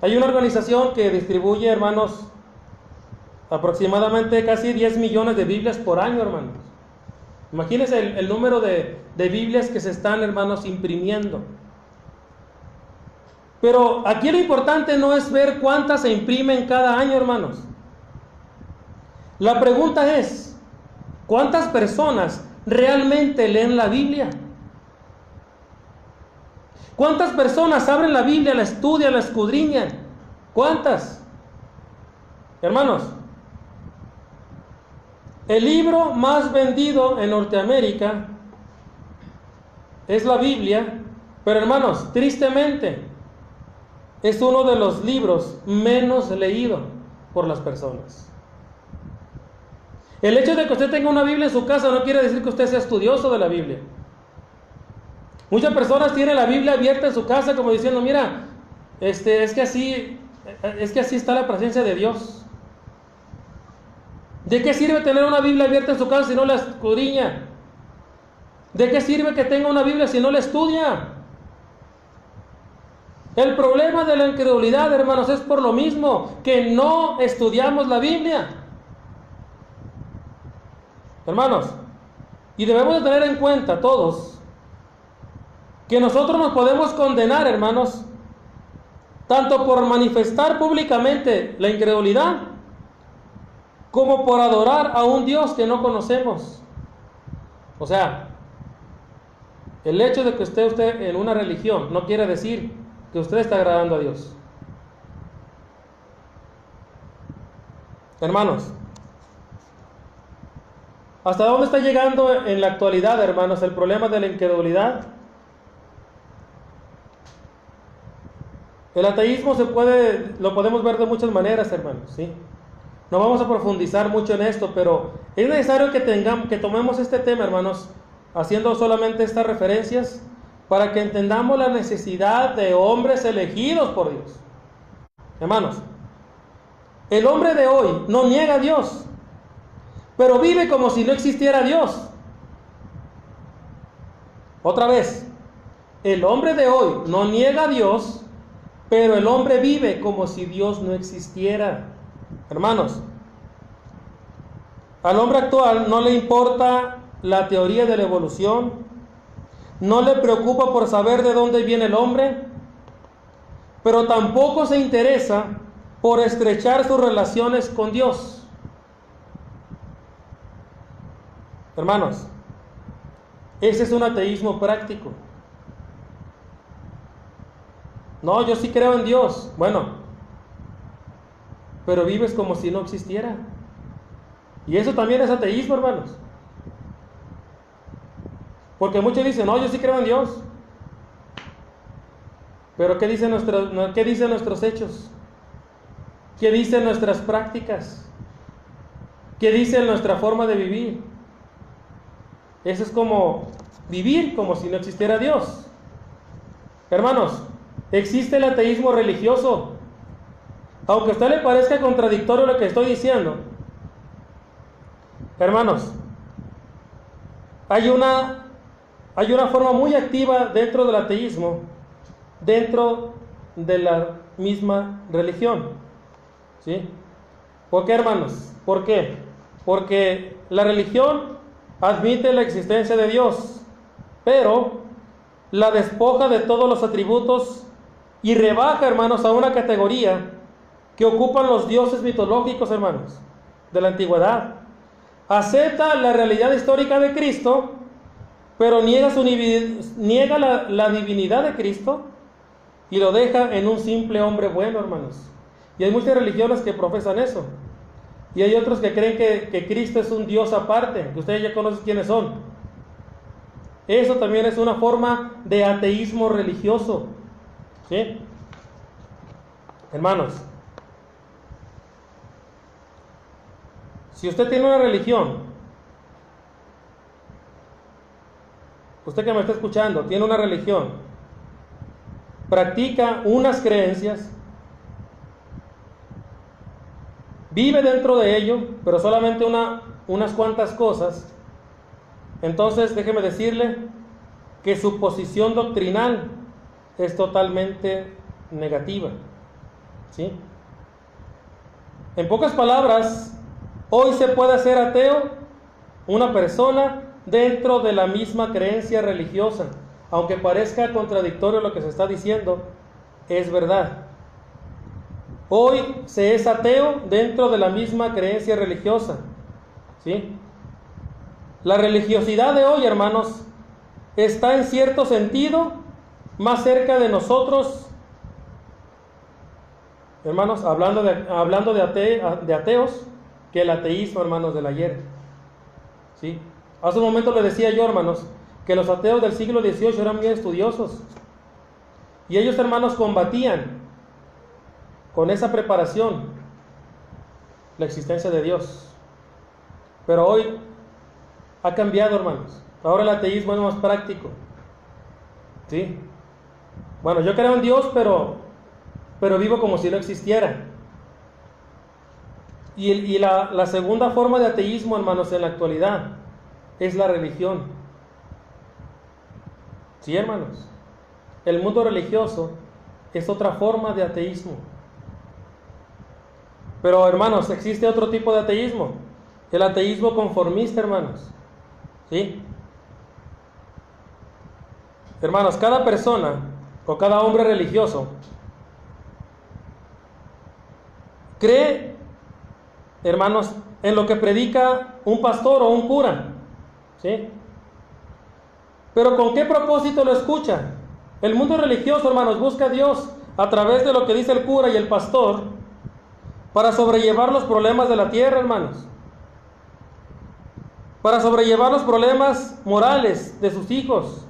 Hay una organización que distribuye, hermanos, aproximadamente casi 10 millones de Biblias por año, hermanos. Imagínense el número de Biblias que se están, hermanos, imprimiendo. Pero aquí lo importante no es ver cuántas se imprimen cada año, hermanos. La pregunta es: ¿cuántas personas realmente leen la Biblia? ¿Cuántas personas abren la Biblia, la estudian, la escudriñan? ¿Cuántas? Hermanos, El libro más vendido en Norteamérica es la Biblia, pero hermanos, tristemente, es uno de los libros menos leídos por las personas. El hecho de que usted tenga una Biblia en su casa no quiere decir que usted sea estudioso de la Biblia. Muchas personas tienen la Biblia abierta en su casa como diciendo, mira, es que así está la presencia de Dios. ¿De qué sirve tener una Biblia abierta en su casa si no la escudriña? ¿De qué sirve que tenga una Biblia si no la estudia? El problema de la incredulidad, hermanos, es por lo mismo que no estudiamos la Biblia. Hermanos, y debemos de tener en cuenta todos que nosotros nos podemos condenar, hermanos, tanto por manifestar públicamente la incredulidad como por adorar a un Dios que no conocemos. O sea, el hecho de que esté en una religión no quiere decir que usted está agradando a Dios. Hermanos, ¿hasta dónde está llegando en la actualidad, hermanos, el problema de la incredulidad? El ateísmo lo podemos ver de muchas maneras, hermanos, ¿sí? No vamos a profundizar mucho en esto, pero es necesario que tomemos este tema, hermanos, haciendo solamente estas referencias para que entendamos la necesidad de hombres elegidos por Dios. Hermanos, el hombre de hoy no niega a Dios, pero vive como si no existiera Dios. Otra vez, el hombre de hoy no niega a Dios, pero el hombre vive como si Dios no existiera. Hermanos, al hombre actual no le importa la teoría de la evolución, no le preocupa por saber de dónde viene el hombre, pero tampoco se interesa por estrechar sus relaciones con Dios. Hermanos, ese es un ateísmo práctico. No, yo sí creo en Dios. Bueno, pero vives como si no existiera. Y eso también es ateísmo, hermanos. Porque muchos dicen, no, yo sí creo en Dios. Pero ¿qué dicen nuestros hechos? ¿Qué dicen nuestras prácticas? ¿Qué dice nuestra forma de vivir? Eso es como vivir como si no existiera Dios. Hermanos, existe el ateísmo religioso. Aunque a usted le parezca contradictorio lo que estoy diciendo, hermanos, hay una forma muy activa dentro del ateísmo, dentro de la misma religión. ¿Sí? ¿Por qué, hermanos? ¿Por qué? Porque la religión admite la existencia de Dios, pero la despoja de todos los atributos y rebaja, hermanos, a una categoría que ocupan los dioses mitológicos, hermanos, de la antigüedad. Acepta la realidad histórica de Cristo, pero niega la divinidad de Cristo y lo deja en un simple hombre bueno, hermanos. Y hay muchas religiones que profesan eso. Y hay otros que creen que Cristo es un Dios aparte, que ustedes ya conocen quiénes son. Eso también es una forma de ateísmo religioso. ¿Sí? Hermanos, si usted tiene una religión, usted que me está escuchando, tiene una religión, practica unas creencias, vive dentro de ello, pero solamente unas cuantas cosas, entonces déjeme decirle que su posición doctrinal es totalmente negativa. ¿Sí? En pocas palabras, hoy se puede ser ateo una persona dentro de la misma creencia religiosa. Aunque parezca contradictorio lo que se está diciendo, es verdad. Hoy se es ateo dentro de la misma creencia religiosa. ¿Sí? La religiosidad de hoy, hermanos, está en cierto sentido más cerca de nosotros, hermanos, hablando de ateos, que el ateísmo, hermanos, del ayer. ¿sí? Hace un momento le decía yo, hermanos, que los ateos del siglo XVIII eran bien estudiosos. Y ellos, hermanos, combatían con esa preparación la existencia de Dios. Pero hoy ha cambiado, hermanos. Ahora el ateísmo es más práctico. ¿Sí? Bueno, yo creo en Dios, pero vivo como si no existiera. Y la segunda forma de ateísmo, hermanos, en la actualidad es la religión. Sí, hermanos. El mundo religioso es otra forma de ateísmo. Pero, hermanos, existe otro tipo de ateísmo. El ateísmo conformista, hermanos. ¿Sí? Hermanos, cada persona o cada hombre religioso cree, hermanos, en lo que predica un pastor o un cura. ¿Sí? Pero ¿con qué propósito lo escucha? El mundo religioso, hermanos, busca a Dios a través de lo que dice el cura y el pastor para sobrellevar los problemas de la tierra, hermanos. Para sobrellevar los problemas morales de sus hijos.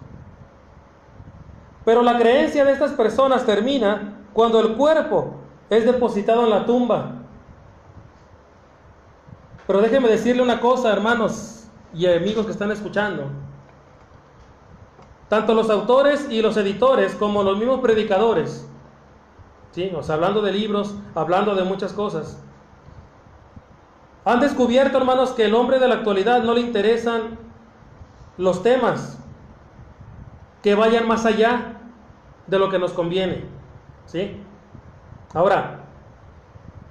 Pero la creencia de estas personas termina cuando el cuerpo es depositado en la tumba. Pero déjenme decirle una cosa, hermanos y amigos que están escuchando. Tanto los autores y los editores como los mismos predicadores, ¿sí? O sea, hablando de libros, hablando de muchas cosas, han descubierto, hermanos, que el hombre de la actualidad no le interesan los temas que vayan más allá de lo que nos conviene, ¿sí? Ahora,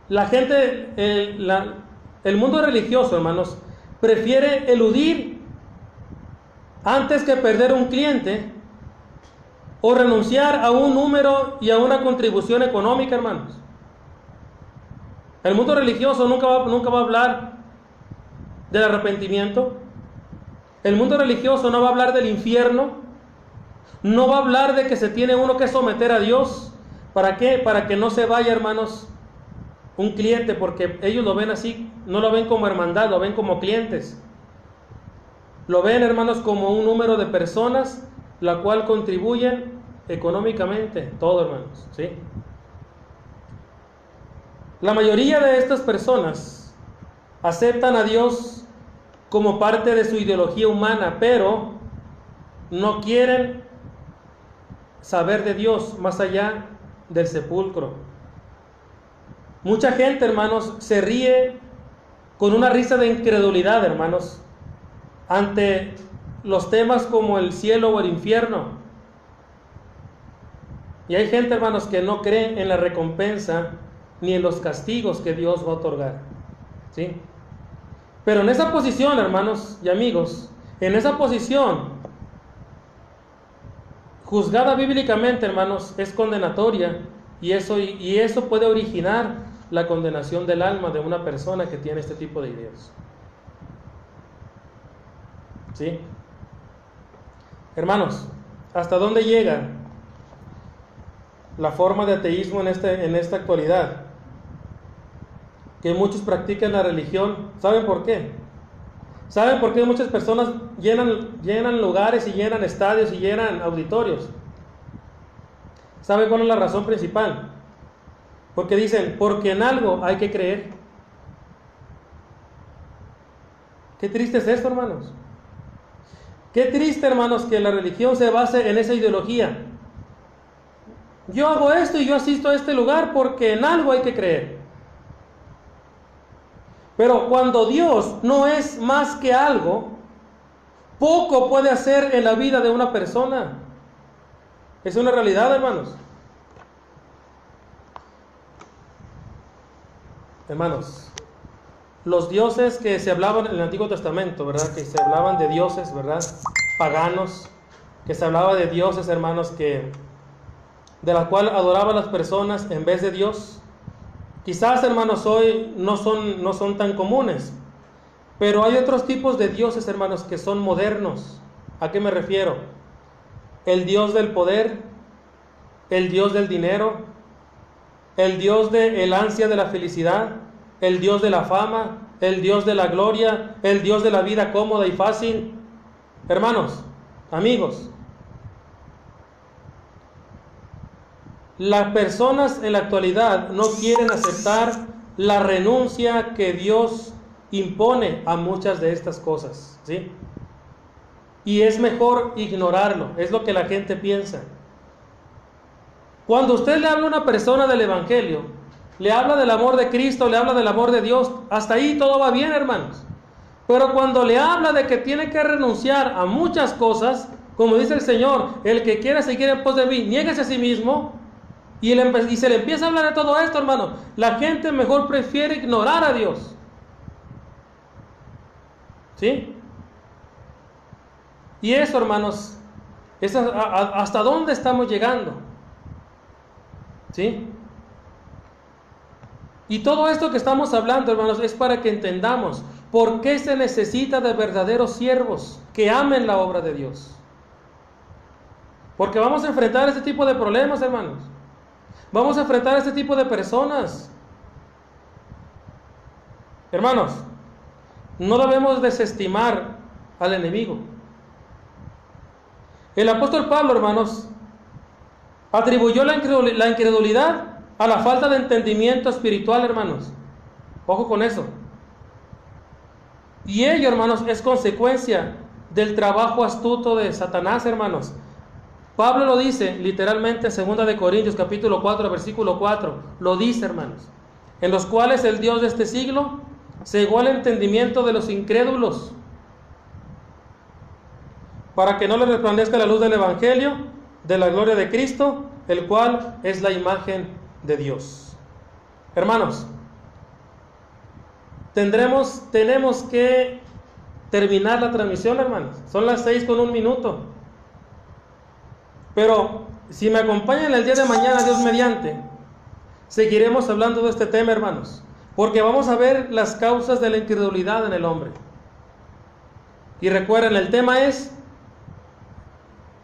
la gente, el mundo religioso, hermanos, prefiere eludir antes que perder un cliente o renunciar a un número y a una contribución económica, hermanos. El mundo religioso nunca va a hablar del arrepentimiento. El mundo religioso no va a hablar del infierno. No va a hablar de que se tiene uno que someter a Dios. ¿Para qué? Para que no se vaya, hermanos, un cliente, porque ellos lo ven así, no lo ven como hermandad, lo ven como clientes. Lo ven, hermanos, como un número de personas la cual contribuyen económicamente, todo, hermanos, ¿sí? La mayoría de estas personas aceptan a Dios como parte de su ideología humana, pero no quieren saber de Dios más allá del sepulcro. Mucha gente, hermanos, se ríe con una risa de incredulidad, hermanos, ante los temas como el cielo o el infierno. Y hay gente, hermanos, que no cree en la recompensa ni en los castigos que Dios va a otorgar, ¿sí? Pero en esa posición, hermanos y amigos, en esa posición, juzgada bíblicamente, hermanos, es condenatoria, y eso puede originar la condenación del alma de una persona que tiene este tipo de ideas. ¿Sí? Hermanos, ¿hasta dónde llega la forma de ateísmo en esta actualidad? Que muchos practican la religión. ¿Saben por qué? ¿Saben por qué muchas personas llenan lugares y llenan estadios y llenan auditorios? ¿Saben cuál es la razón principal? Porque dicen, porque en algo hay que creer. Qué triste es esto, hermanos. Qué triste, hermanos, que la religión se base en esa ideología. Yo hago esto y yo asisto a este lugar porque en algo hay que creer. Pero cuando Dios no es más que algo, poco puede hacer en la vida de una persona. Es una realidad, hermanos. Hermanos, los dioses que se hablaban en el Antiguo Testamento, ¿verdad? Que se hablaban de dioses, ¿verdad? Paganos, que se hablaba de dioses, hermanos, de la cual adoraban las personas en vez de Dios. Quizás, hermanos, hoy no son tan comunes, pero hay otros tipos de dioses, hermanos, que son modernos. ¿A qué me refiero? El dios del poder, el dios del dinero, el dios del ansia de la felicidad, el Dios de la fama, el Dios de la gloria, el Dios de la vida cómoda y fácil. Hermanos, amigos, las personas en la actualidad no quieren aceptar la renuncia que Dios impone a muchas de estas cosas, ¿sí? Y es mejor ignorarlo, es lo que la gente piensa. Cuando usted le habla a una persona del Evangelio, le habla del amor de Cristo, le habla del amor de Dios, hasta ahí todo va bien, hermanos. Pero cuando le habla de que tiene que renunciar a muchas cosas, como dice el Señor, el que quiera seguir en pos de mí, niéguese a sí mismo, y se le empieza a hablar de todo esto, hermano, la gente mejor prefiere ignorar a Dios. ¿Sí? Y eso, hermanos, es hasta dónde estamos llegando. ¿Sí? Y todo esto que estamos hablando, hermanos, es para que entendamos por qué se necesita de verdaderos siervos que amen la obra de Dios. Porque vamos a enfrentar este tipo de problemas, hermanos. Vamos a enfrentar este tipo de personas. Hermanos, no debemos desestimar al enemigo. El apóstol Pablo, hermanos, atribuyó la incredulidad a la falta de entendimiento espiritual, hermanos. Ojo con eso. Y ello, hermanos, es consecuencia del trabajo astuto de Satanás, hermanos. Pablo lo dice literalmente en 2 de Corintios capítulo 4, versículo 4. Lo dice, hermanos. En los cuales el Dios de este siglo cegó el entendimiento de los incrédulos, para que no les resplandezca la luz del Evangelio, de la gloria de Cristo, el cual es la imagen de Dios. Hermanos, tenemos que terminar la transmisión, hermanos. Son las 6:01. Pero si me acompañan el día de mañana, Dios mediante, seguiremos hablando de este tema, hermanos, porque vamos a ver las causas de la incredulidad en el hombre. Y recuerden, el tema es,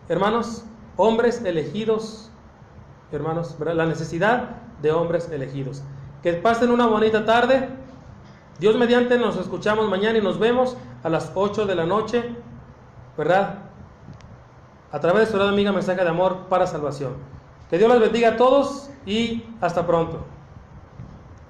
hermanos, hombres elegidos, hermanos, ¿verdad? La necesidad de hombres elegidos. Que pasen una bonita tarde. Dios mediante, nos escuchamos mañana y nos vemos a las 8 de la noche, ¿verdad? A través de su radio amiga Mensaje de Amor para Salvación. Que Dios los bendiga a todos y hasta pronto.